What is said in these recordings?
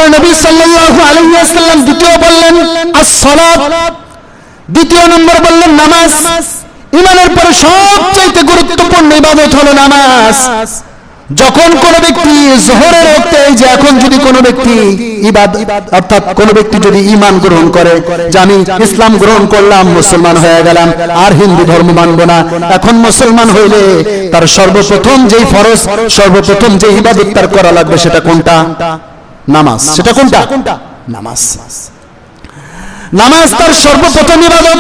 আল্লাহ নবী সাল্লাল্লাহু আলাইহি ওয়াসাল্লাম দ্বিতীয় বললেন as-সালাত, দ্বিতীয় নম্বর বললেন নামাজ। ঈমানের পরে সবচেয়ে গুরুত্বপূর্ণ ইবাদত হলো নামাজ। যখন কোন ব্যক্তি যোহরের ওয়াক্তে, এই যে এখন যদি কোন ব্যক্তি অর্থাৎ কোন ব্যক্তি যদি ঈমান গ্রহণ করে যে আমি ইসলাম গ্রহণ করলাম, মুসলমান হয়ে গেলাম, আর হিন্দু ধর্ম মানব না, এখন মুসলমান হইলে তার সর্বপ্রথম যেই ফরজ, সর্বপ্রথম যে ইবাদত তার করা লাগবে সেটা কোনটা? নামাজ। সেটা কোনটা? নামাজ। নামাজ তার সর্বপ্রথম ইবাদত।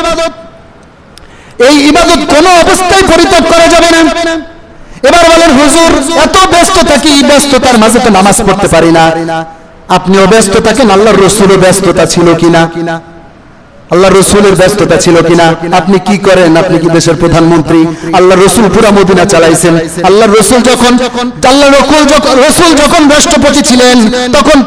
এই ইবাদত কোন অবস্থায় পরিত্যাগ করা যাবে না। এবার বলেন হুজুর এত ব্যস্ত থাকি, ব্যস্ততার মাঝে তো নামাজ পড়তে পারি না। আপনিও ব্যস্ত থাকেন, আল্লাহর রাসূলও ব্যস্ততা ছিল কিনা? আল্লাহর রাসূলের ব্যস্ততা ছিল কিনা? আপনি কি করেন? আপনি কি দেশের প্রধানমন্ত্রী? আল্লাহর রাসূল পুরা মদিনা চালাইছেন। আল্লাহর রাসূল যখন রাষ্ট্রপতি ছিলেন তখন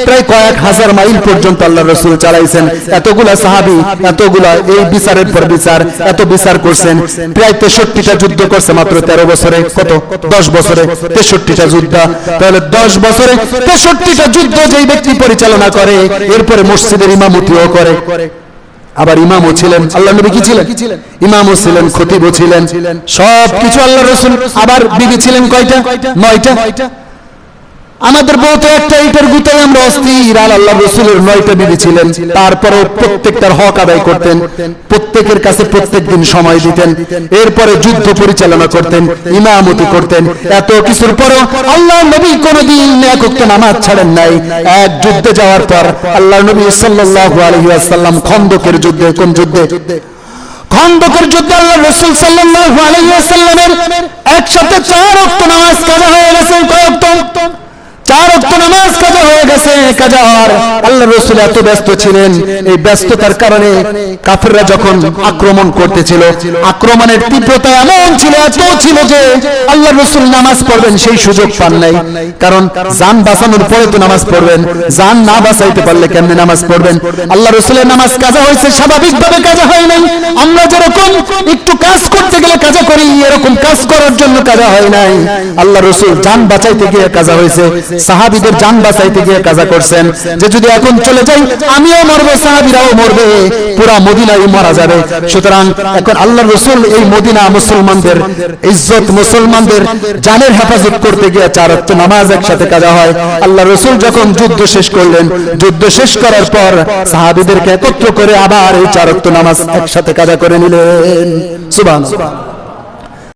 প্রায় কয়েক হাজার মাইল পর্যন্ত আল্লাহর রাসূল চালাইছেন। এতগুলা সাহাবী, এতগুলা এই বিচারের পর বিচার, এত বিচার করছেন। প্রায় 63টা যুদ্ধ করছে মাত্র 13 বছরে। কত? 10 বছরে 63টা যুদ্ধ। তাহলে 10 বছরে 63টা যুদ্ধ যেই ব্যক্তি পরিচালনা করে, এরপরে মসজিদের ইমামতিও করে, আবার ইমামও ছিলেন। আল্লাহ নবী কি ছিলেন? ইমামও ছিলেন, খতিবও ছিলেন, সবকিছু আল্লাহ রাসূল। আবার বিবি ছিলেন কয়টা? 9টা। আমাদের বউ তো একটা, এইটার গুতাই আমরা অস্থির। আর আল্লাহ রাসূলের 9টা বিবি ছিলেন, তারপরে প্রত্যেকটার হক আদায় করতেন, প্রত্যেকের কাছে প্রত্যেকদিন সময় দিতেন, এরপরে যুদ্ধ পরিচালনা করতেন, ইমামতি করতেন। এত কিছুর পরও আল্লাহ নবী কোনদিন এক ওয়াক্ত নামাজ ছাড়েন নাই। এক যুদ্ধে যাওয়ার পর আল্লাহ নবী সাল্লাল্লাহু আলাইহি ওয়াসাল্লাম খন্দকের যুদ্ধে, কোন যুদ্ধে? খন্দকের যুদ্ধে আল্লাহ রাসূল সাল্লাল্লাহু আলাইহি ওয়াসাল্লামের একসাথে 4 ওয়াক্ত নামাজ কাজা হয়ে গেছে। কয় ওয়াক্ত? 4 ওয়াক্ত নামাজ কাজা হয়ে গেছে। কাজা হওয়ার আল্লাহ রাসূল এত ব্যস্ত ছিলেন, এই ব্যস্ততার কারণে কাফেররা যখন আক্রমণ করতেছিল, আক্রমণের তীব্রতা এমন ছিল, এত ছিল যে আল্লাহ রাসূল নামাজ পড়বেন সেই সুযোগ পান নাই। কারণ জান বাঁচানোর পরে তো নামাজ পড়বেন, জান না বাঁচাইতে পারলে কেমনে নামাজ পড়বেন? আল্লাহ রাসূলের নামাজ কাজা হয়েছে, স্বাভাবিকভাবে কাজা হয় নাই। আমরা যেরকম একটু কাজ করতে গেলে কাজা করি, এরকম কাজ করার জন্য কাজা হয় নাই। আল্লাহ রাসূল জান বাঁচাইতে গিয়ে কাজা হয়েছে, সাহাবীদের জান বাঁচাইতে গিয়ে কাজা করছেন যে যদি এখন চলে যাই আমিও মরবো, সাহাবীরাও মরবে, পুরা মদিনাই মারা যাবে। সুতরাং এখন আল্লাহর রাসূল এই মদিনা মুসলমানদের ইজ্জত, মুসলমানদের জানের হেফাজত করতে গিয়ে 4 ওয়াক্ত নামাজ একসাথে কাজা হয়। আল্লাহর রাসূল যখন যুদ্ধ শেষ করলেন, যুদ্ধ শেষ করার পর সাহাবীদেরকে একত্র করে আবার এই 4 ওয়াক্ত নামাজ একসাথে কাজা করে নিলেন। সুবহানাল্লাহ।